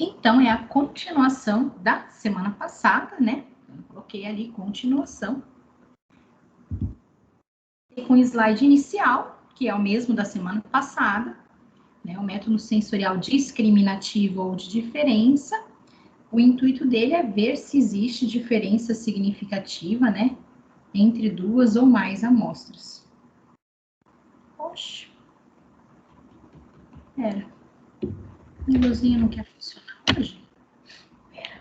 Então, é a continuação da semana passada, né? Eu coloquei ali continuação. E com o slide inicial, que é o mesmo da semana passada, né? O método sensorial discriminativo ou de diferença. O intuito dele é ver se existe diferença significativa, né? Entre duas ou mais amostras. Poxa. Pera. O luzinho não quer funcionar hoje? Pera.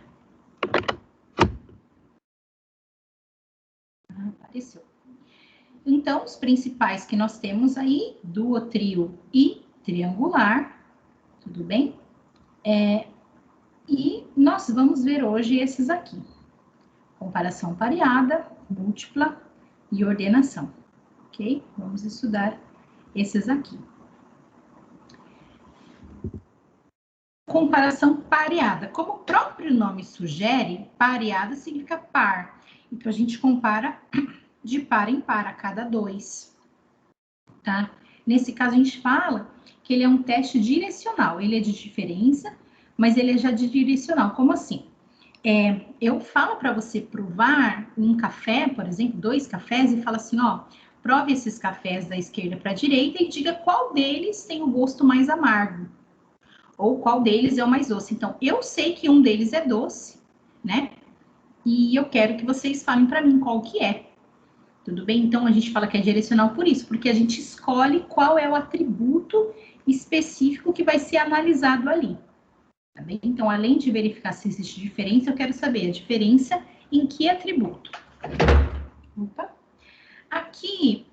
Apareceu. Então, os principais que nós temos aí, duotrio e triangular, tudo bem? E nós vamos ver hoje esses aqui. Comparação pareada, múltipla e ordenação, ok? Vamos estudar esses aqui. Comparação pareada. Como o próprio nome sugere, pareada significa par. Então, a gente compara de par em par a cada 2, tá? Nesse caso, a gente fala que ele é um teste direcional. Ele é de diferença, mas ele é já de direcional. Como assim? Eu falo para você provar um café, por exemplo, 2 cafés, e fala assim, ó, prove esses cafés da esquerda para a direita e diga qual deles tem o gosto mais amargo. Ou qual deles é o mais doce. Então, eu sei que um deles é doce, né? E eu quero que vocês falem para mim qual que é. Tudo bem? Então, a gente fala que é direcional por isso, porque a gente escolhe qual é o atributo específico que vai ser analisado ali. Tá bem? Então, além de verificar se existe diferença, eu quero saber a diferença em que atributo. Opa. Aqui,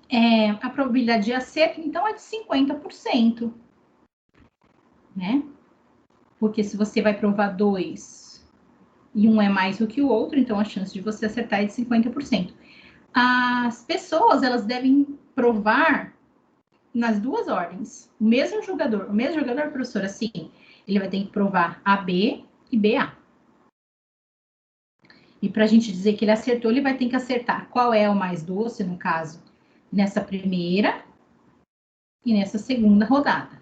a probabilidade de acerto, então, é de 50%. Né? Porque se você vai provar 2 e um é mais do que o outro, então a chance de você acertar é de 50%. As pessoas, elas devem provar nas duas ordens. O mesmo jogador, professor, assim, ele vai ter que provar AB e BA. E para a gente dizer que ele acertou, ele vai ter que acertar qual é o mais doce, no caso, nessa primeira e nessa segunda rodada.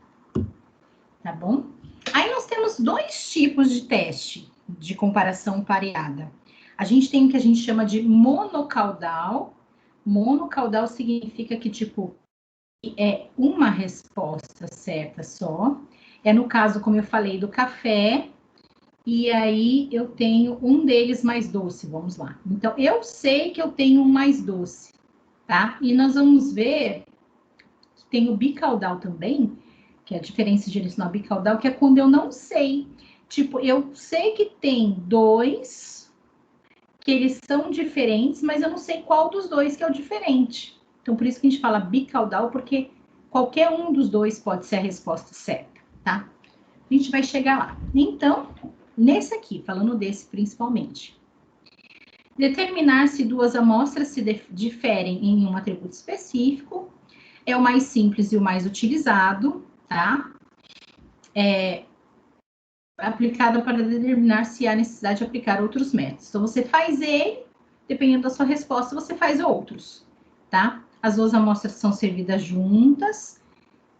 Tá bom? Aí nós temos 2 tipos de teste de comparação pareada. A gente tem o que a gente chama de monocaudal. Monocaudal significa que, tipo, é uma resposta certa só. É no caso, como eu falei, do café. E aí eu tenho um deles mais doce, vamos lá. Então, eu sei que eu tenho um mais doce, tá? E nós vamos ver que tem o bicaudal também, que é a diferença direcional bicaudal, que é quando eu não sei. Tipo, eu sei que tem 2, que eles são diferentes, mas eu não sei qual dos 2 que é o diferente. Então, por isso que a gente fala bicaudal, porque qualquer um dos 2 pode ser a resposta certa, tá? A gente vai chegar lá. Então, nesse aqui, falando desse principalmente. Determinar se 2 amostras se diferem em um atributo específico é o mais simples e o mais utilizado, tá? Aplicada para determinar se há necessidade de aplicar outros métodos. Então, você faz ele, dependendo da sua resposta, você faz outros, tá? As 2 amostras são servidas juntas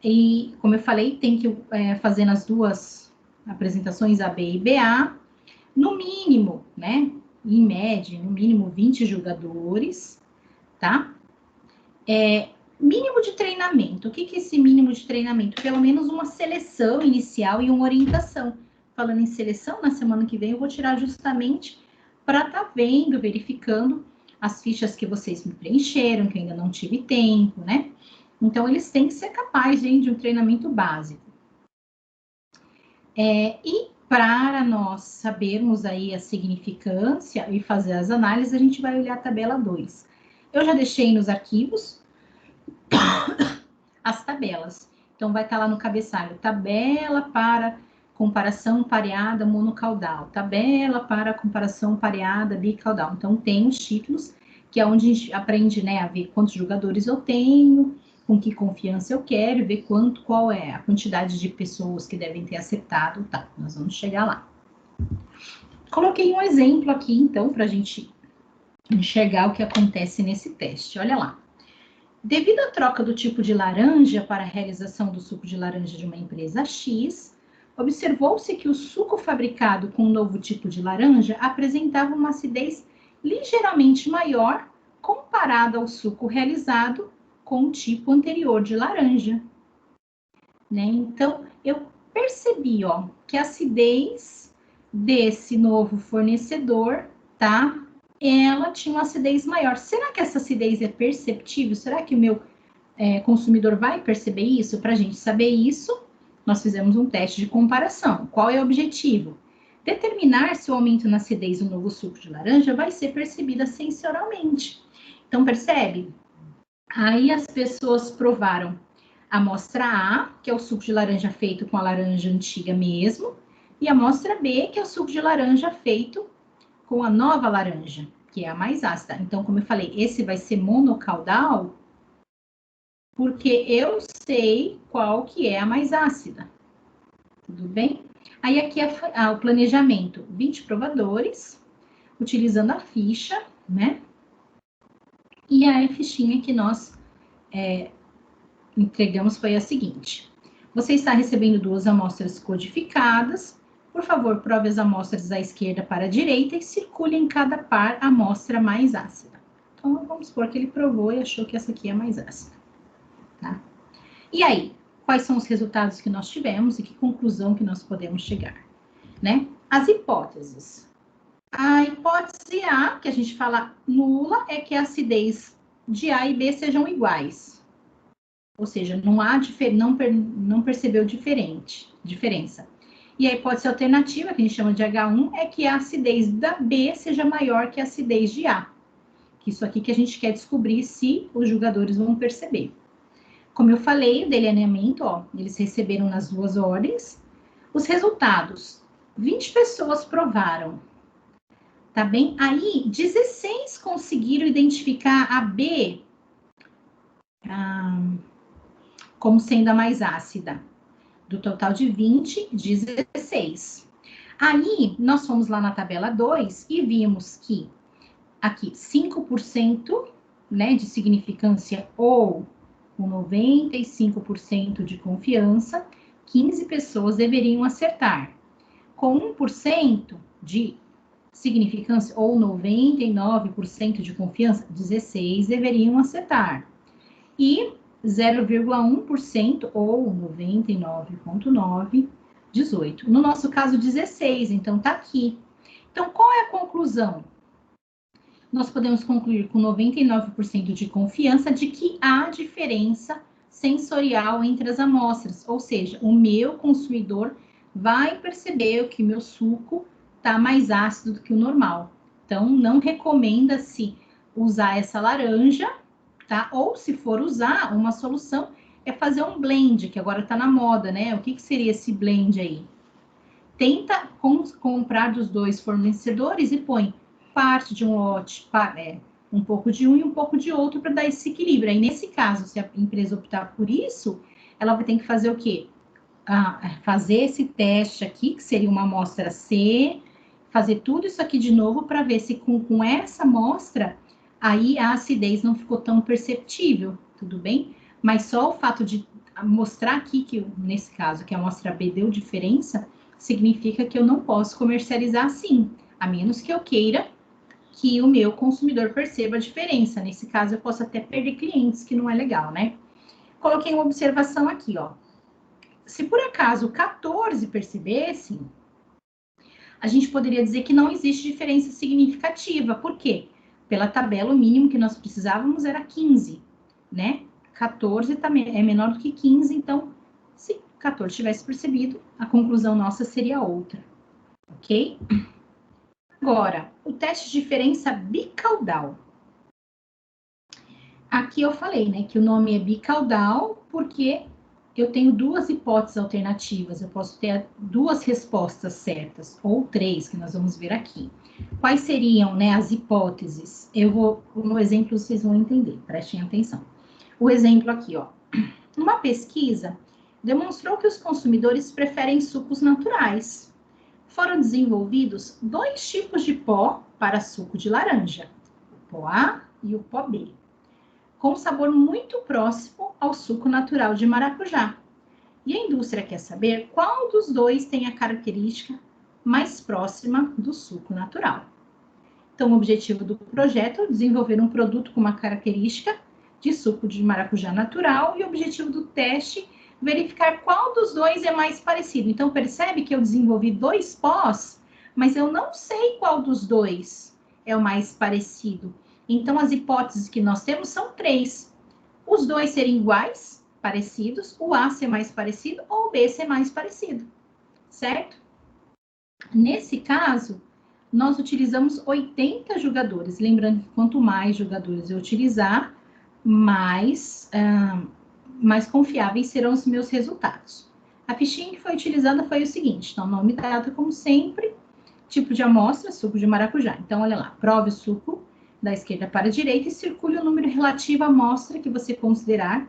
e, como eu falei, tem que fazer nas 2 apresentações AB e BA, no mínimo, né? Em média, no mínimo 20 jogadores, tá? Mínimo de treinamento. O que é esse mínimo de treinamento? Pelo menos uma seleção inicial e uma orientação. Falando em seleção, na semana que vem eu vou tirar justamente para estar vendo, verificando as fichas que vocês me preencheram, que eu ainda não tive tempo, né? Então, eles têm que ser capazes, gente, de um treinamento básico. E para nós sabermos aí a significância e fazer as análises, a gente vai olhar a tabela 2. Eu já deixei nos arquivos as tabelas. Então, vai estar lá no cabeçalho, tabela para comparação pareada monocaudal, tabela para comparação pareada bicaudal. Então, tem os títulos, que é onde a gente aprende, né, a ver quantos jogadores eu tenho, com que confiança eu quero, ver qual é a quantidade de pessoas que devem ter acertado, tá? Nós vamos chegar lá. Coloquei um exemplo aqui, então, para a gente enxergar o que acontece nesse teste. Olha lá. Devido à troca do tipo de laranja para a realização do suco de laranja de uma empresa X, observou-se que o suco fabricado com um novo tipo de laranja apresentava uma acidez ligeiramente maior comparado ao suco realizado com o tipo anterior de laranja. Né? Então, eu percebi, ó, que a acidez desse novo fornecedor, tá? Ela tinha uma acidez maior. Será que essa acidez é perceptível? Será que o meu consumidor vai perceber isso? Para a gente saber isso, nós fizemos um teste de comparação. Qual é o objetivo? Determinar se o aumento na acidez do novo suco de laranja vai ser percebida sensorialmente. Então, percebe? Aí as pessoas provaram a amostra A, que é o suco de laranja feito com a laranja antiga mesmo, e a amostra B, que é o suco de laranja feito com a nova laranja, que é a mais ácida. Então, como eu falei, esse vai ser monocaudal, porque eu sei qual que é a mais ácida. Tudo bem? Aí aqui é o planejamento, 20 provadores, utilizando a ficha, né? E a fichinha que nós entregamos foi a seguinte: você está recebendo 2 amostras codificadas. Por favor, prove as amostras da esquerda para a direita e circule em cada par a amostra mais ácida. Então, vamos supor que ele provou e achou que essa aqui é mais ácida. Tá? E aí, quais são os resultados que nós tivemos e que conclusão que nós podemos chegar? Né? As hipóteses. A hipótese A, que a gente fala nula, é que a acidez de A e B sejam iguais. Ou seja, não percebeu diferença. E a hipótese alternativa, que a gente chama de H1, é que a acidez da B seja maior que a acidez de A. Isso aqui que a gente quer descobrir se os julgadores vão perceber. Como eu falei, o delineamento, ó, eles receberam nas 2 ordens. Os resultados, 20 pessoas provaram. Tá bem? Aí, 16 conseguiram identificar a B como sendo a mais ácida. Do total de 20, 16. Aí, nós fomos lá na tabela 2 e vimos que aqui 5%, né, de significância ou com 95% de confiança, 15 pessoas deveriam acertar. Com 1% de significância ou 99% de confiança, 16 deveriam acertar. E 0,1% ou 99,9%, 18. No nosso caso, 16, então tá aqui. Então, qual é a conclusão? Nós podemos concluir com 99% de confiança de que há diferença sensorial entre as amostras, ou seja, o meu consumidor vai perceber que o meu suco está mais ácido do que o normal. Então, não recomenda-se usar essa laranja, tá? Ou se for usar, uma solução é fazer um blend, que agora está na moda, né? O que seria esse blend aí? Tenta comprar dos 2 fornecedores e põe parte de um lote, um pouco de um e um pouco de outro para dar esse equilíbrio. Aí, nesse caso, se a empresa optar por isso, ela vai ter que fazer o quê? Fazer esse teste aqui, que seria uma amostra C, fazer tudo isso aqui de novo para ver se com essa amostra, aí a acidez não ficou tão perceptível, tudo bem? Mas só o fato de mostrar aqui que, nesse caso, que a amostra B deu diferença, significa que eu não posso comercializar assim, a menos que eu queira que o meu consumidor perceba a diferença. Nesse caso, eu posso até perder clientes, que não é legal, né? Coloquei uma observação aqui, ó. Se por acaso 14 percebessem, a gente poderia dizer que não existe diferença significativa. Por quê? Pela tabela, o mínimo que nós precisávamos era 15, né? 14 também é menor do que 15, então, se 14 tivesse percebido, a conclusão nossa seria outra, ok? Agora, o teste de diferença bicaudal. Aqui eu falei, né, que o nome é bicaudal porque eu tenho 2 hipóteses alternativas, eu posso ter 2 respostas certas, ou 3, que nós vamos ver aqui. Quais seriam, né, as hipóteses? No exemplo vocês vão entender, prestem atenção. O exemplo aqui, ó. Uma pesquisa demonstrou que os consumidores preferem sucos naturais. Foram desenvolvidos 2 tipos de pó para suco de laranja, o pó A e o pó B, com sabor muito próximo ao suco natural de maracujá. E a indústria quer saber qual dos dois tem a característica mais próxima do suco natural. Então, o objetivo do projeto é desenvolver um produto com uma característica de suco de maracujá natural e o objetivo do teste é verificar qual dos dois é mais parecido. Então, percebe que eu desenvolvi 2 pós, mas eu não sei qual dos dois é o mais parecido. Então, as hipóteses que nós temos são 3. Os dois serem iguais, parecidos, o A ser mais parecido ou o B ser mais parecido, certo? Nesse caso, nós utilizamos 80 jogadores. Lembrando que quanto mais jogadores eu utilizar, mais confiáveis serão os meus resultados. A fichinha que foi utilizada foi o seguinte, então, nome e data, como sempre, tipo de amostra, suco de maracujá. Então, olha lá, prove o suco da esquerda para a direita e circule o número relativo à amostra que você considerar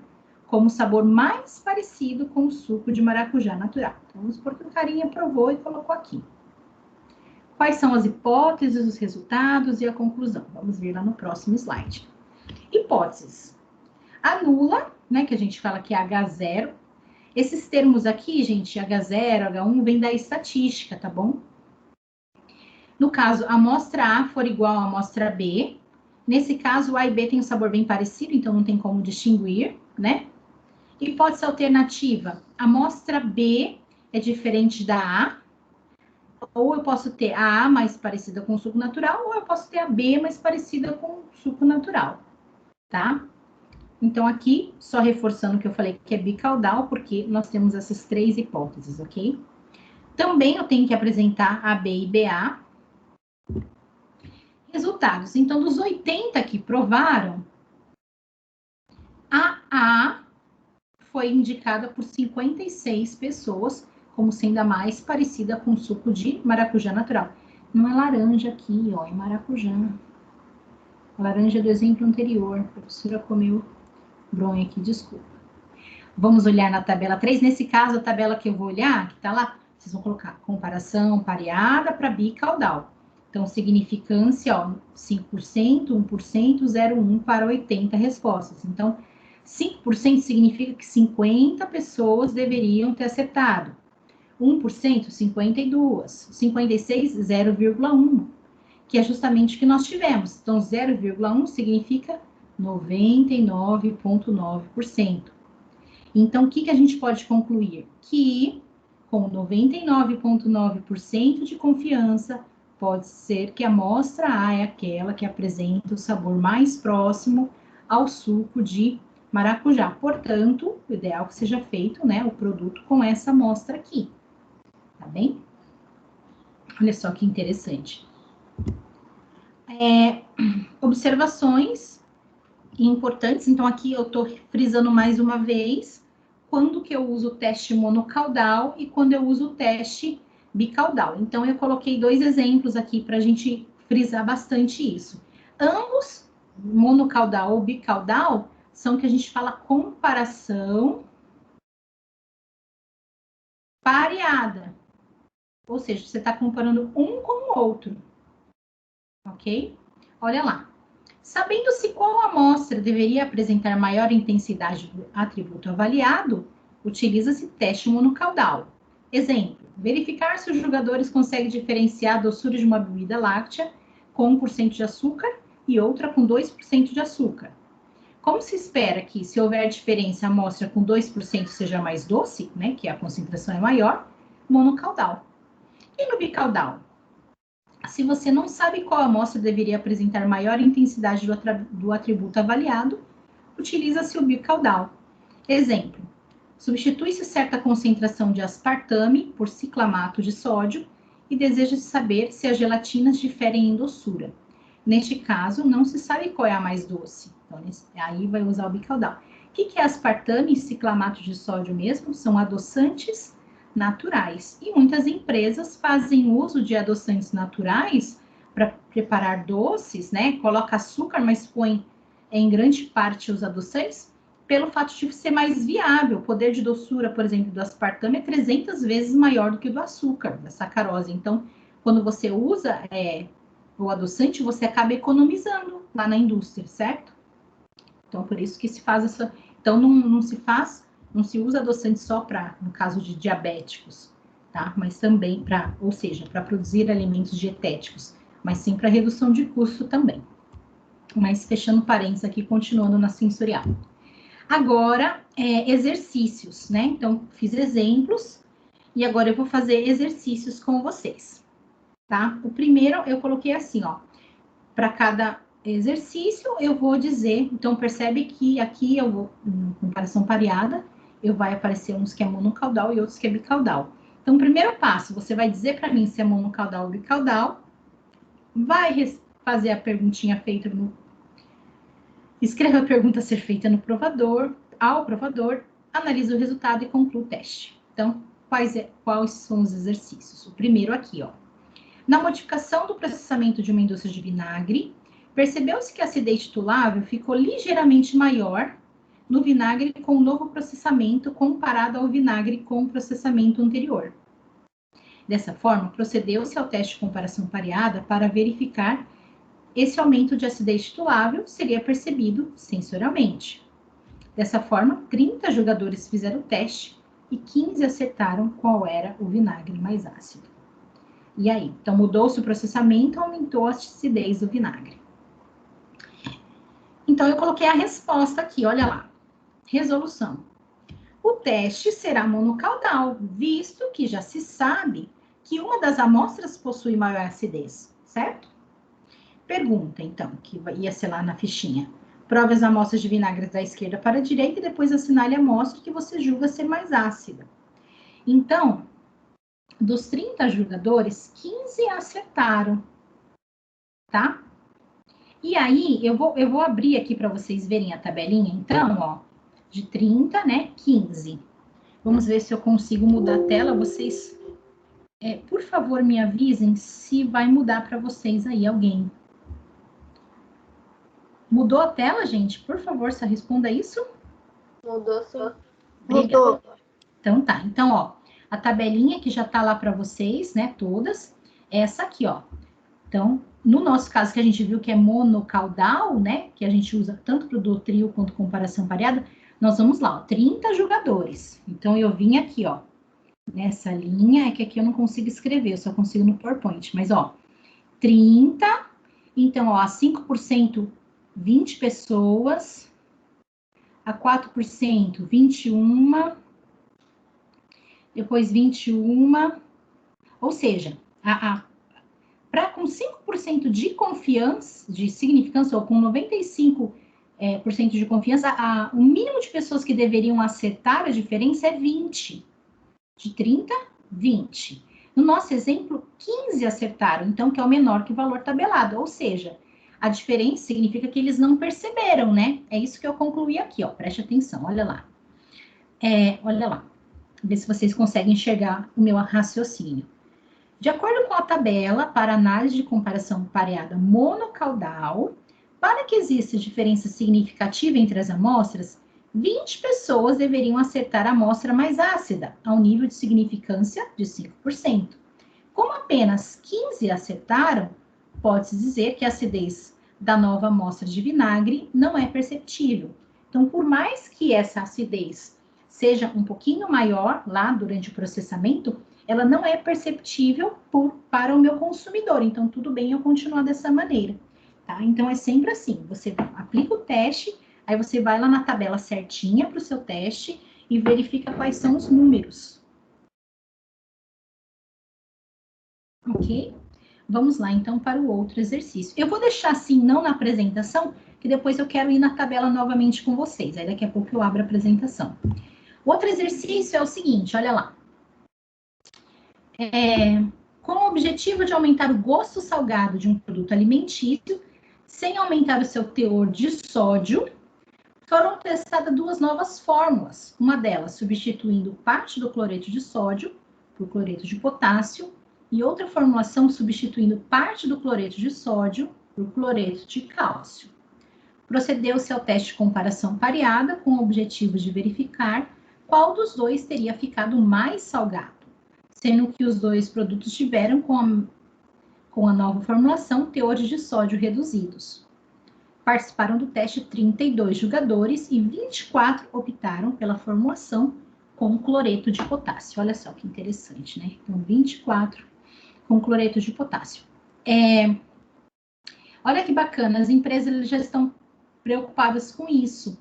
como o sabor mais parecido com o suco de maracujá natural. Então, vamos supor que o carinha provou e colocou aqui. Quais são as hipóteses, os resultados e a conclusão? Vamos ver lá no próximo slide. Hipóteses. A nula, né, que a gente fala que é H0. Esses termos aqui, gente, H0, H1, vem da estatística, tá bom? No caso, a amostra A for igual à amostra B. Nesse caso, o A e B tem um sabor bem parecido, então não tem como distinguir, né? Hipótese alternativa. A amostra B é diferente da A. Ou eu posso ter a A mais parecida com o suco natural, ou eu posso ter a B mais parecida com o suco natural, tá? Então, aqui, só reforçando o que eu falei, que é bicaudal, porque nós temos essas 3 hipóteses, ok? Também eu tenho que apresentar AB e BA. Resultados. Então, dos 80 que provaram, a A foi indicada por 56 pessoas como sendo a mais parecida com o suco de maracujá natural. Não é laranja aqui, ó, é maracujá. A laranja do exemplo anterior. A professora comeu bronha aqui, desculpa. Vamos olhar na tabela 3. Nesse caso, a tabela que eu vou olhar, que tá lá, vocês vão colocar comparação pareada para bicaudal. Então, significância, ó, 5%, 1%, 0,1 para 80 respostas. Então, 5% significa que 50 pessoas deveriam ter acertado. 1%, 52. 56, 0,1. Que é justamente o que nós tivemos. Então, 0,1 significa 99,9%. Então, o que a gente pode concluir? Que, com 99,9% de confiança, pode ser que a amostra A é aquela que apresenta o sabor mais próximo ao suco de maracujá. Portanto, o ideal é que seja feito, né, o produto com essa amostra aqui. Tá bem? Olha só que interessante. Observações importantes. Então, aqui eu estou frisando mais uma vez quando que eu uso o teste monocaudal e quando eu uso o teste bicaudal. Então, eu coloquei 2 exemplos aqui para a gente frisar bastante isso. Ambos, monocaudal ou bicaudal, são o que a gente fala comparação pareada. Ou seja, você está comparando um com o outro. Ok? Olha lá. Sabendo-se qual amostra deveria apresentar maior intensidade do atributo avaliado, utiliza-se teste monocaudal. Exemplo, verificar se os jogadores conseguem diferenciar a doçura de uma bebida láctea com 1% de açúcar e outra com 2% de açúcar. Como se espera que, se houver diferença, a amostra com 2% seja mais doce, né, que a concentração é maior, monocaudal. E no bicaudal? Se você não sabe qual amostra deveria apresentar maior intensidade do atributo avaliado, utiliza-se o bicaudal. Exemplo, substitui-se certa concentração de aspartame por ciclamato de sódio e deseja-se saber se as gelatinas diferem em doçura. Neste caso, não se sabe qual é a mais doce. Então, aí vai usar o bicaudal. O que é aspartame e ciclamato de sódio mesmo? São adoçantes naturais. E muitas empresas fazem uso de adoçantes naturais para preparar doces, né? Coloca açúcar, mas põe em grande parte os adoçantes, pelo fato de ser mais viável. O poder de doçura, por exemplo, do aspartame é 300 vezes maior do que o do açúcar, da sacarose. Então, quando você usa o adoçante, você acaba economizando lá na indústria, certo? Então, por isso que se faz essa... Então, não se faz Não se usa adoçante só no caso de diabéticos, tá? Mas também ou seja, para produzir alimentos dietéticos, mas sim para redução de custo também. Mas fechando parênteses aqui, continuando na sensorial. Agora, exercícios, né? Então, fiz exemplos e agora eu vou fazer exercícios com vocês, tá? O primeiro eu coloquei assim, ó. Para cada exercício eu vou dizer, então percebe que aqui eu vou, em comparação pareada, vai aparecer uns que é monocaudal e outros que é bicaudal. Então, o primeiro passo, você vai dizer para mim se é monocaudal ou bicaudal, vai fazer a perguntinha feita escreve a pergunta a ser feita no provador, ao provador, analisa o resultado e conclui o teste. Então, quais são os exercícios? O primeiro aqui, ó. Na modificação do processamento de uma indústria de vinagre, percebeu-se que a acidez titulável ficou ligeiramente maior no vinagre com o novo processamento comparado ao vinagre com o processamento anterior. Dessa forma, procedeu-se ao teste de comparação pareada para verificar esse aumento de acidez titulável seria percebido sensorialmente. Dessa forma, 30 jogadores fizeram o teste e 15 acertaram qual era o vinagre mais ácido. E aí? Então, mudou-se o processamento, aumentou a acidez do vinagre. Então, eu coloquei a resposta aqui, olha lá. Resolução. O teste será monocaudal, visto que já se sabe que uma das amostras possui maior acidez, certo? Pergunta, então, que ia ser lá na fichinha. Prove as amostras de vinagre da esquerda para a direita e depois assinale a amostra que você julga ser mais ácida. Então, dos 30 jogadores, 15 acertaram, tá? E aí, eu vou abrir aqui para vocês verem a tabelinha, então, ó, de 30, né, 15. Vamos ver se eu consigo mudar a tela, vocês, por favor, me avisem se vai mudar para vocês aí, alguém. Mudou a tela, gente? Por favor, só responda isso. Mudou, sim. Mudou. Então tá. Então, ó, a tabelinha que já tá lá para vocês, né, todas, essa aqui, ó. Então, no nosso caso que a gente viu que é monocaudal, né, que a gente usa tanto para o do trio quanto comparação pareada, nós vamos lá, ó, 30 jogadores. Então, eu vim aqui, ó, nessa linha, é que aqui eu não consigo escrever, eu só consigo no PowerPoint, mas, ó, 30, então, ó, a 5%, 20 pessoas, a 4%, 21, depois 21, ou seja, com 5% de confiança, de significância, ou com 95% de confiança, o mínimo de pessoas que deveriam acertar a diferença é 20. De 30, 20. No nosso exemplo, 15 acertaram, então, que é o menor que o valor tabelado, ou seja, a diferença significa que eles não perceberam, né? É isso que eu concluí aqui, ó. Preste atenção, olha lá. Olha lá. Ver se vocês conseguem enxergar o meu raciocínio. De acordo com a tabela para análise de comparação pareada monocaudal, para que exista diferença significativa entre as amostras, 20 pessoas deveriam acertar a amostra mais ácida, ao nível de significância de 5%. Como apenas 15 acertaram, pode-se dizer que a acidez da nova amostra de vinagre não é perceptível. Então, por mais que essa acidez seja um pouquinho maior lá durante o processamento, ela não é perceptível para o meu consumidor. Então, tudo bem eu continuar dessa maneira, tá? Então, é sempre assim, você aplica o teste, aí você vai lá na tabela certinha para o seu teste e verifica quais são os números. Ok? Vamos lá, então, para o outro exercício. Eu vou deixar assim, não na apresentação, que depois eu quero ir na tabela novamente com vocês. Aí, daqui a pouco eu abro a apresentação. O outro exercício é o seguinte, olha lá. Com o objetivo de aumentar o gosto salgado de um produto alimentício, sem aumentar o seu teor de sódio, foram testadas duas novas fórmulas. Uma delas substituindo parte do cloreto de sódio por cloreto de potássio, e outra formulação substituindo parte do cloreto de sódio por cloreto de cálcio. Procedeu-se ao teste de comparação pareada com o objetivo de verificar qual dos dois teria ficado mais salgado, sendo que os dois produtos tiveram, com a nova formulação, teores de sódio reduzidos. participaram do teste 32 jogadores e 24 optaram pela formulação com cloreto de potássio. Olha só que interessante, né? Então, 24 com cloreto de potássio. Olha que bacana, as empresas já estão preocupadas com isso,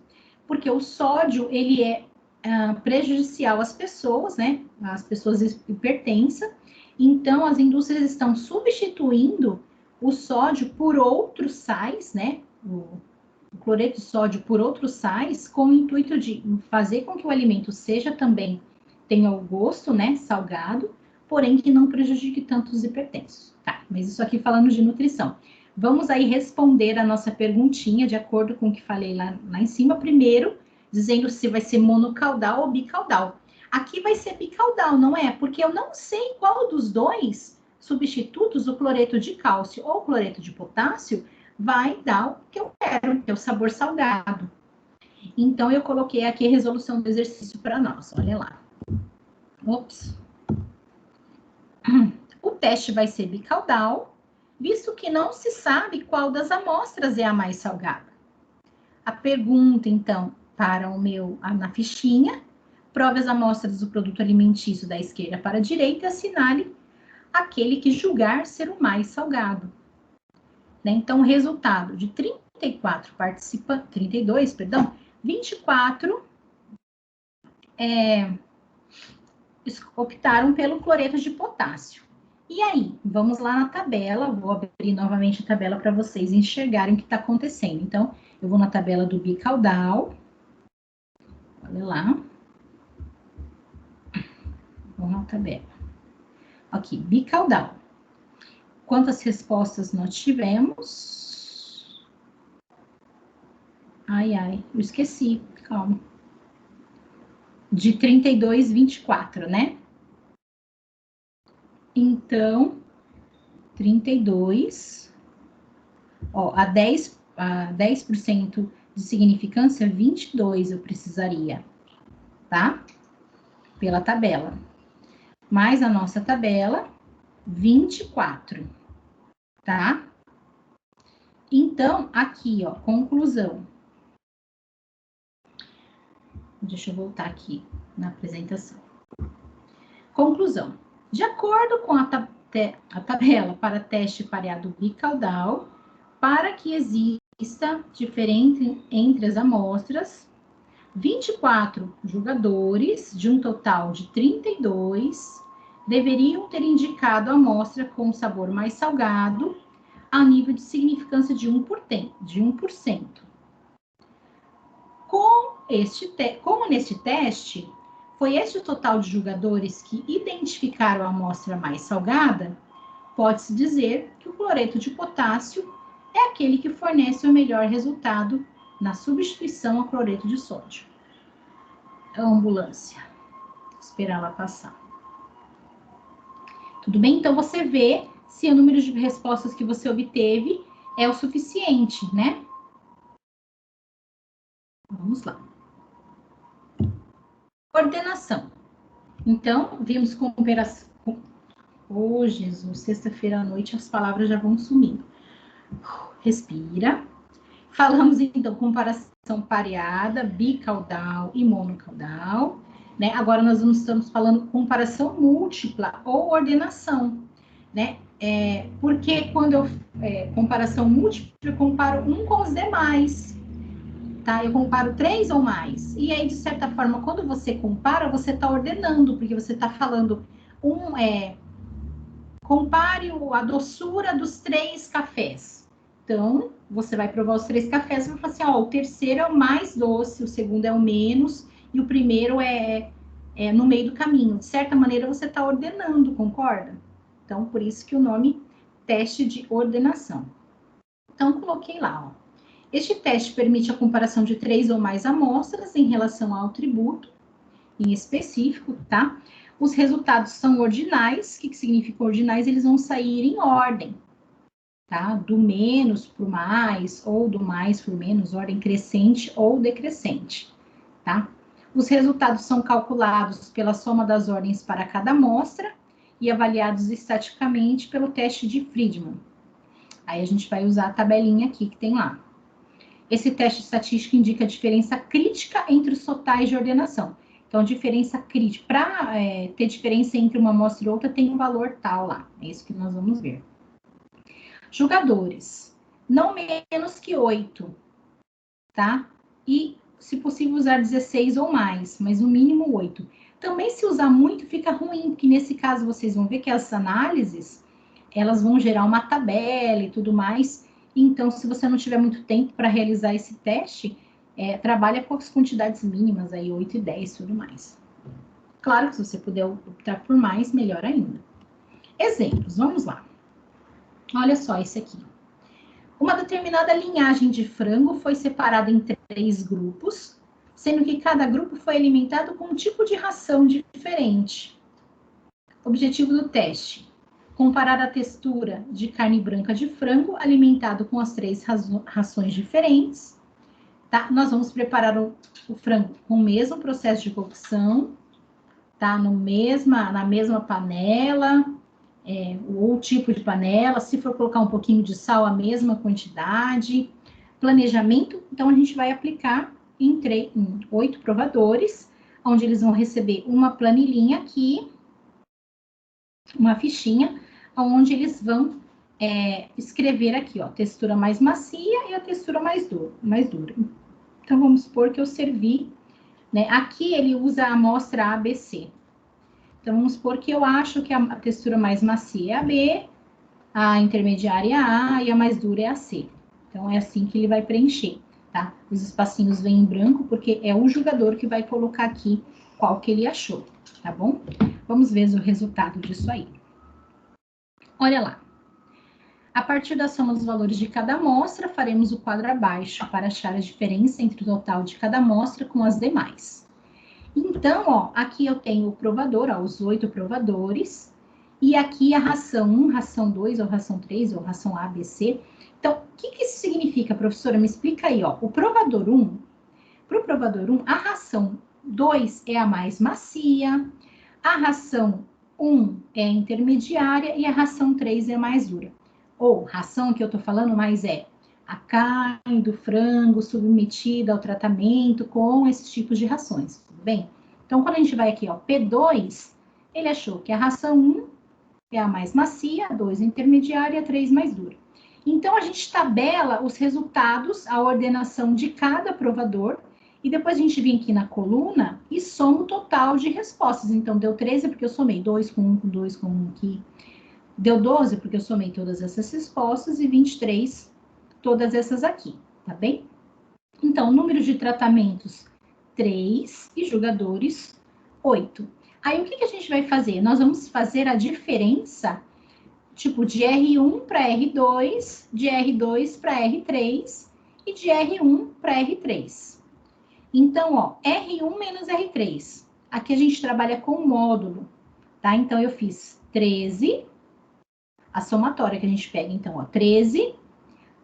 porque o sódio, ele é prejudicial às pessoas, né? As pessoas hipertensas. Então, as indústrias estão substituindo o sódio por outros sais, né? O cloreto de sódio por outros sais, com o intuito de fazer com que o alimento seja também, tenha o gosto, né? Salgado, porém que não prejudique tanto os hipertensos. Tá, mas isso aqui falando de nutrição. Vamos aí responder a nossa perguntinha, de acordo com o que falei lá em cima. Primeiro, dizendo se vai ser monocaudal ou bicaudal. Aqui vai ser bicaudal, não é? Porque eu não sei qual dos dois substitutos, o cloreto de cálcio ou o cloreto de potássio, vai dar o que eu quero, que é o sabor salgado. Então, eu coloquei aqui a resolução do exercício para nós. Olha lá. Ops. O teste vai ser bicaudal, visto que não se sabe qual das amostras é a mais salgada. A pergunta, então, para na fichinha, prove as amostras do produto alimentício da esquerda para a direita e assinale aquele que julgar ser o mais salgado. Né? Então, o resultado de 32, 24 optaram pelo cloreto de potássio. E aí, vamos lá na tabela, vou abrir novamente a tabela para vocês enxergarem o que está acontecendo. Então, eu vou na tabela do bicaudal, olha lá. Vamos na tabela. Aqui, bicaudal. Quantas respostas nós tivemos? Ai, eu esqueci, calma. De 32, 24, né? Então, 32, ó, a 10% de significância, 22 eu precisaria, tá? Pela tabela. Mais a nossa tabela, 24, tá? Então, aqui, ó, conclusão. Deixa eu voltar aqui na apresentação. Conclusão. De acordo com a tabela para teste pareado bicaudal, para que exista diferença entre as amostras, 24 jogadores, de um total de 32, deveriam ter indicado a amostra com sabor mais salgado, a nível de significância de 1%. Como neste teste, foi este o total de jogadores que identificaram a amostra mais salgada, pode-se dizer que o cloreto de potássio é aquele que fornece o melhor resultado na substituição ao cloreto de sódio. A ambulância. Vou esperar ela passar. Tudo bem? Então, você vê se o número de respostas que você obteve é o suficiente, né? Vamos lá. Ordenação. Então, vimos comparação. Oh, Jesus, sexta-feira à noite as palavras já vão sumindo. Respira. Falamos, então, comparação pareada, bicaudal e monocaudal. Né? Agora nós estamos falando comparação múltipla ou ordenação. Né? Porque quando eu comparação múltipla, eu comparo um com os demais. Tá? Eu comparo 3 ou mais. E aí, de certa forma, quando você compara, você está ordenando, porque você está falando compare a doçura dos 3 cafés. Então, você vai provar os 3 cafés e vai falar assim, ó, o terceiro é o mais doce, o segundo é o menos, e o primeiro é no meio do caminho. De certa maneira, você está ordenando, concorda? Então, por isso que o nome teste de ordenação. Então, coloquei lá, ó. Este teste permite a comparação de 3 ou mais amostras em relação ao atributo em específico, tá? Os resultados são ordinais. O que significa ordinais? Eles vão sair em ordem, tá? Do menos para o mais, ou do mais para o menos, ordem crescente ou decrescente, tá? Os resultados são calculados pela soma das ordens para cada amostra e avaliados estaticamente pelo teste de Friedman. Aí a gente vai usar a tabelinha aqui que tem lá. Esse teste estatístico indica a diferença crítica entre os totais de ordenação. Então, diferença crítica, para ter diferença entre uma amostra e outra, tem um valor tal lá. É isso que nós vamos ver. Julgadores, não menos que 8, tá? E, se possível, usar 16 ou mais, mas no mínimo 8. Também, se usar muito, fica ruim, porque nesse caso vocês vão ver que as análises, elas vão gerar uma tabela e tudo mais. Então, se você não tiver muito tempo para realizar esse teste, trabalha com as quantidades mínimas, aí 8 e 10 e tudo mais. Claro que se você puder optar por mais, melhor ainda. Exemplos, vamos lá. Olha só esse aqui. Uma determinada linhagem de frango foi separada em 3 grupos, sendo que cada grupo foi alimentado com um tipo de ração diferente. Objetivo do teste: comparar a textura de carne branca de frango alimentado com as 3 rações diferentes. Tá? Nós vamos preparar o frango com o mesmo processo de cocção, tá? Na mesma panela, ou tipo de panela. Se for colocar um pouquinho de sal, a mesma quantidade. Planejamento, então a gente vai aplicar em 8 provadores, onde eles vão receber uma planilhinha aqui, uma fichinha, onde eles vão escrever aqui, ó, textura mais macia e a textura mais dura. Então, vamos supor que eu servi, né? Aqui ele usa a amostra ABC. Então, vamos supor que eu acho que a textura mais macia é a B, a intermediária é a A e a mais dura é a C. Então, é assim que ele vai preencher, tá? Os espacinhos vêm em branco, porque é o julgador que vai colocar aqui qual que ele achou, tá bom? Vamos ver o resultado disso aí. Olha lá. A partir da soma dos valores de cada amostra, faremos o quadro abaixo para achar a diferença entre o total de cada amostra com as demais. Então, ó, aqui eu tenho o provador, ó, os 8 provadores, e aqui a ração 1, ração 2, ou ração 3, ou ração A, B, C. Então, o que isso significa, professora? Me explica aí, ó. O provador 1, para o provador 1, a ração 2 é a mais macia, a ração 1 é a intermediária e a ração 3 é a mais dura. Ou ração que eu tô falando mais a carne do frango submetida ao tratamento com esses tipos de rações, tudo bem? Então, quando a gente vai aqui, ó, P2, ele achou que a ração 1 é a mais macia, a 2 intermediária e a 3 mais dura. Então, a gente tabela os resultados, a ordenação de cada provador, e depois a gente vem aqui na coluna e soma o total de respostas. Então, deu 13 porque eu somei 2 com 1, com 2 com 1 aqui. Deu 12 porque eu somei todas essas respostas e 23 todas essas aqui, tá bem? Então, número de tratamentos, 3, e julgadores, 8. Aí, o que a gente vai fazer? Nós vamos fazer a diferença, tipo, de R1 para R2, de R2 para R3 e de R1 para R3. Então, ó, R1 menos R3. Aqui a gente trabalha com módulo, tá? Então, eu fiz 13, a somatória que a gente pega, então, ó, 13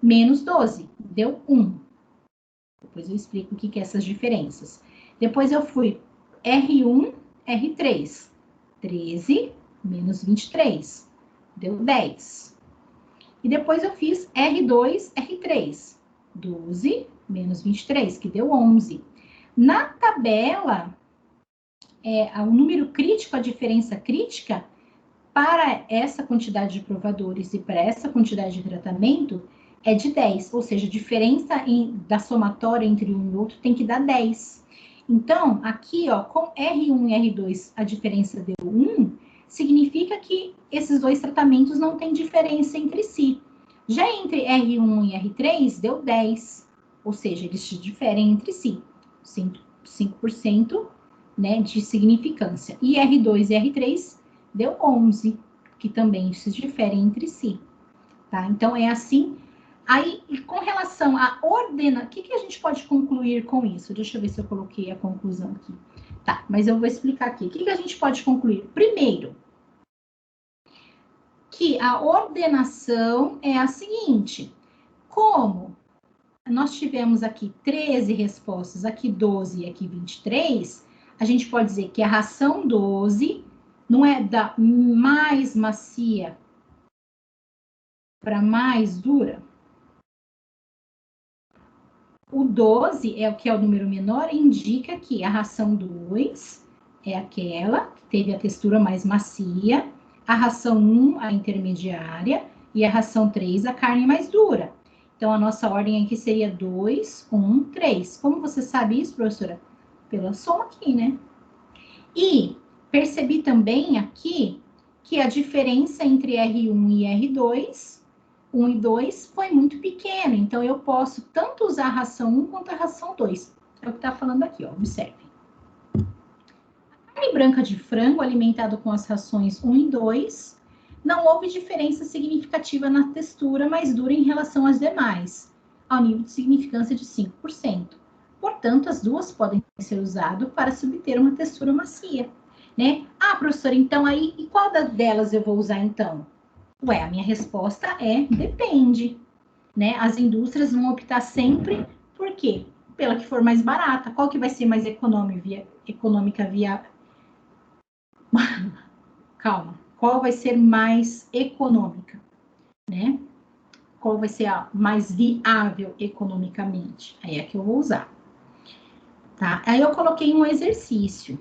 menos 12, deu 1. Depois eu explico o que é essas diferenças. Depois eu fui R1, R3. 13 menos 23, deu 10. E depois eu fiz R2, R3. 12 menos 23, que deu 11. Na tabela, o número crítico, a diferença crítica, para essa quantidade de provadores e para essa quantidade de tratamento, é de 10, ou seja, a diferença da somatória entre um e outro tem que dar 10. Então, aqui, ó, com R1 e R2 a diferença deu 1, significa que esses dois tratamentos não têm diferença entre si. Já entre R1 e R3 deu 10, ou seja, eles se diferem entre si, 5%, né, de significância. E R2 e R3 deu 11, que também se diferem entre si, tá? Então, é assim. Aí, com relação à o que a gente pode concluir com isso? Deixa eu ver se eu coloquei a conclusão aqui. Tá, mas eu vou explicar aqui. O que a gente pode concluir? Primeiro, que a ordenação é a seguinte: como nós tivemos aqui 13 respostas, aqui 12 e aqui 23, a gente pode dizer que a ração 12 não é da mais macia para mais dura? O 12 é o que é o número menor, indica que a ração 2 é aquela que teve a textura mais macia, a ração 1, a intermediária, e a ração 3, a carne mais dura. Então, a nossa ordem aqui seria 2, 1, 3. Como você sabe isso, professora? Pela soma aqui, né? E percebi também aqui que a diferença entre R1 e R2, 1 e 2, foi muito pequena. Então, eu posso tanto usar a ração 1 quanto a ração 2. É o que está falando aqui, ó. Observe. A carne branca de frango alimentado com as rações 1 e 2, não houve diferença significativa na textura mais dura em relação às demais, ao nível de significância de 5%. Portanto, as duas podem ser usadas para se obter uma textura macia, né? Ah, professora, então aí, e qual delas eu vou usar então? Ué, a minha resposta é depende, né? As indústrias vão optar sempre por quê? Pela que for mais barata. Qual que vai ser mais econômica via... Calma. Qual vai ser mais econômica, né? Qual vai ser a mais viável economicamente? Aí é que eu vou usar. Tá? Aí eu coloquei um exercício.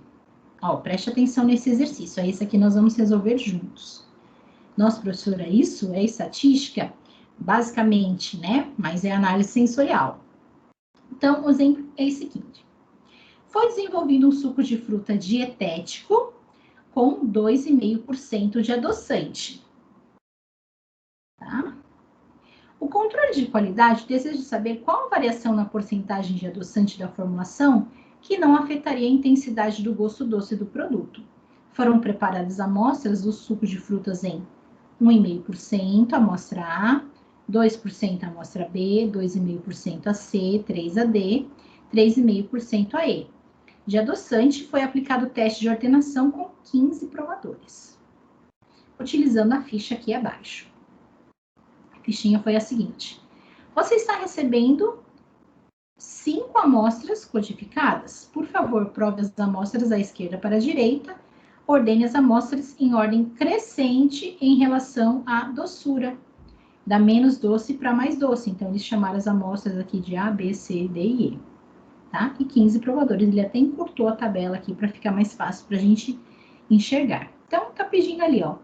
Ó, preste atenção nesse exercício. É esse aqui nós vamos resolver juntos. Nossa, professora, isso é estatística? Basicamente, né? Mas é análise sensorial. Então, o exemplo é o seguinte. Foi desenvolvido um suco de fruta dietético com 2,5% de adoçante. Tá? O controle de qualidade deseja saber qual a variação na porcentagem de adoçante da formulação que não afetaria a intensidade do gosto doce do produto. Foram preparadas amostras do suco de frutas em 1,5% amostra A, 2% amostra B, 2,5% a C, 3 a D, 3,5% a E. De adoçante, foi aplicado o teste de ordenação com 15 provadores, utilizando a ficha aqui abaixo. A fichinha foi a seguinte. Você está recebendo 5 amostras codificadas. Por favor, prove as amostras da esquerda para a direita. Ordene as amostras em ordem crescente em relação à doçura, da menos doce para mais doce. Então, eles chamaram as amostras aqui de A, B, C, D e E. Tá? E 15 provadores. Ele até encurtou a tabela aqui para ficar mais fácil para a gente enxergar. Então, tá pedindo ali, ó.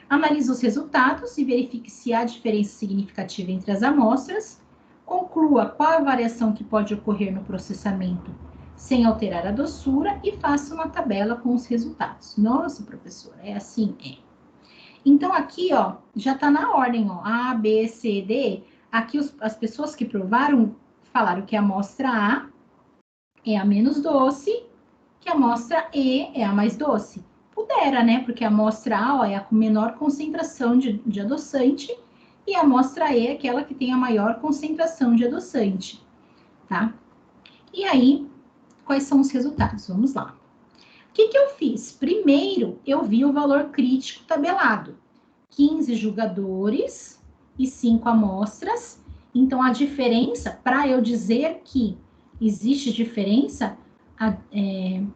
Analise os resultados e verifique se há diferença significativa entre as amostras. Conclua qual a variação que pode ocorrer no processamento sem alterar a doçura e faça uma tabela com os resultados. Nossa, professora, é assim? É. Então, aqui, ó, já tá na ordem, ó, A, B, C, D. Aqui, as pessoas que provaram falaram que a amostra A é a menos doce, que a amostra E é a mais doce. Pudera, né? Porque a amostra A, ó, é a com menor concentração de adoçante e a amostra E é aquela que tem a maior concentração de adoçante, tá? E aí, quais são os resultados? Vamos lá. O que eu fiz? Primeiro, eu vi o valor crítico tabelado. 15 julgadores e 5 amostras. Então, a diferença, para eu dizer que existe diferença,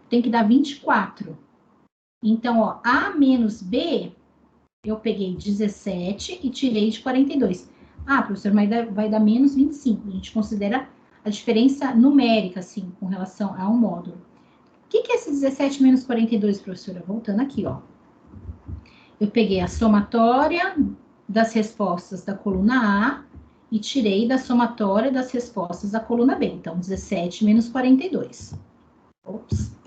tem que dar 24. Então, ó, A menos B, eu peguei 17 e tirei de 42. Ah, professor, mas vai dar menos 25. A gente considera a diferença numérica, assim, com relação a um módulo. O que é esse 17 menos 42, professora? Voltando aqui, ó. Eu peguei a somatória das respostas da coluna A e tirei da somatória das respostas da coluna B. Então, 17 menos 42. Ops.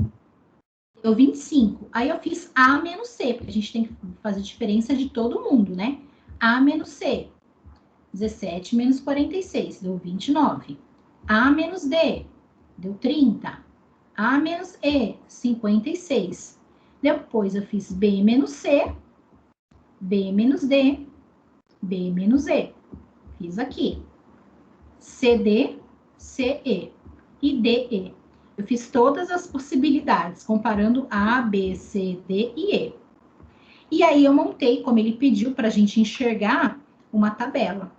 Deu 25. Aí eu fiz A menos C, porque a gente tem que fazer diferença de todo mundo, né? A menos C. 17 menos 46, deu 29. A menos D, deu 30. A menos E, 56. Depois eu fiz B menos C, B menos D, B menos E. Fiz aqui. CD, CE e DE. Eu fiz todas as possibilidades, comparando A, B, C, D e E. E aí eu montei, como ele pediu para a gente enxergar, uma tabela.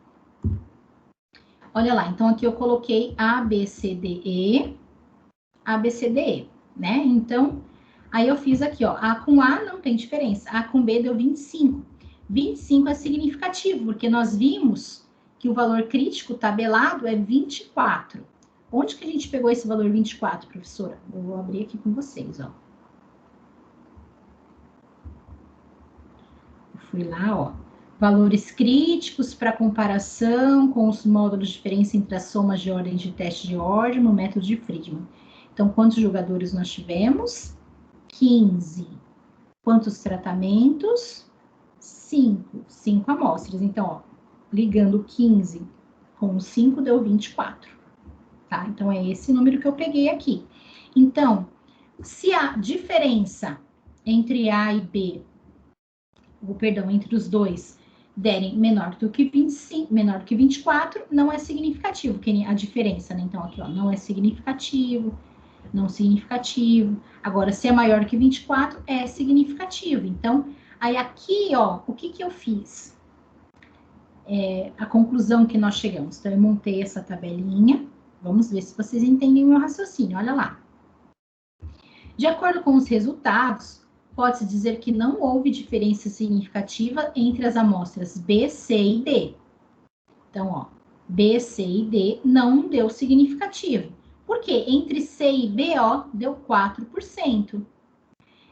Olha lá, então aqui eu coloquei A, B, C, D, E, A, B, C, D, E, né? Então, aí eu fiz aqui, ó, A com A não tem diferença, A com B deu 25. 25 é significativo, porque nós vimos que o valor crítico tabelado é 24. Onde que a gente pegou esse valor 24, professora? Eu vou abrir aqui com vocês, ó. Eu fui lá, ó. Valores críticos para comparação com os módulos de diferença entre as somas de ordem de teste de ordem no método de Friedman. Então, quantos jogadores nós tivemos? 15. Quantos tratamentos? 5. 5 amostras. Então, ó, ligando 15 com 5 deu 24. Tá? Então, é esse número que eu peguei aqui. Então, se a diferença entre A e B, perdão, entre os dois, derem menor do que 25, menor do que 24, não é significativo, que a diferença, né? Então, aqui, ó, não é significativo, não significativo. Agora, se é maior que 24, é significativo. Então, aí aqui, ó, o que que eu fiz? A conclusão que nós chegamos. Então, eu montei essa tabelinha. Vamos ver se vocês entendem o meu raciocínio. Olha lá. De acordo com os resultados, pode-se dizer que não houve diferença significativa entre as amostras B, C e D. Então, ó, B, C e D não deu significativo. Por quê? Entre C e B, ó, deu 4%.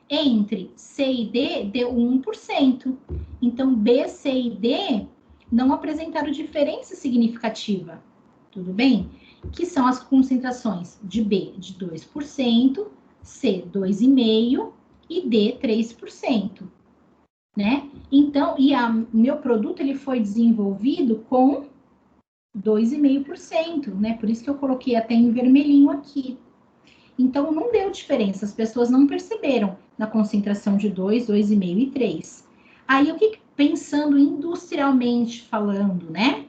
Entre C e D, deu 1%. Então, B, C e D não apresentaram diferença significativa. Tudo bem? Que são as concentrações de B de 2%, C 2,5% e D 3%, né? Então, meu produto ele foi desenvolvido com 2,5%, né? Por isso que eu coloquei até em vermelhinho aqui. Então, não deu diferença, as pessoas não perceberam na concentração de 2, 2,5 e 3. Aí, o que, pensando industrialmente falando, né?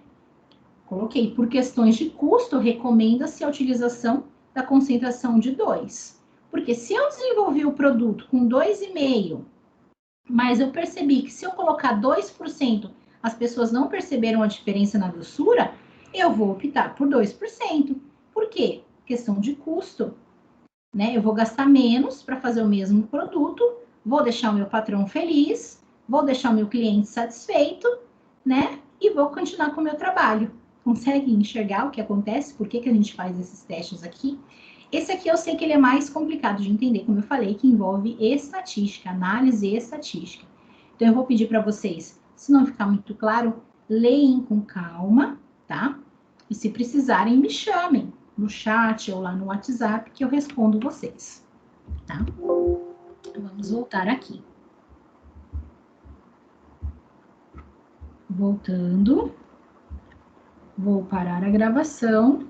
Coloquei, por questões de custo, recomenda-se a utilização da concentração de 2. Porque se eu desenvolvi o produto com 2,5, mas eu percebi que se eu colocar 2%, as pessoas não perceberam a diferença na doçura, eu vou optar por 2%. Por quê? Questão de custo, né? Eu vou gastar menos para fazer o mesmo produto, vou deixar o meu patrão feliz, vou deixar o meu cliente satisfeito, né? E vou continuar com o meu trabalho. Consegue enxergar o que acontece? Por que que a gente faz esses testes aqui? Esse aqui eu sei que ele é mais complicado de entender, como eu falei, que envolve estatística, análise estatística. Então, eu vou pedir para vocês, se não ficar muito claro, leem com calma, tá? E se precisarem, me chamem no chat ou lá no WhatsApp que eu respondo vocês, tá? Então, vamos voltar aqui. Voltando. Vou parar a gravação.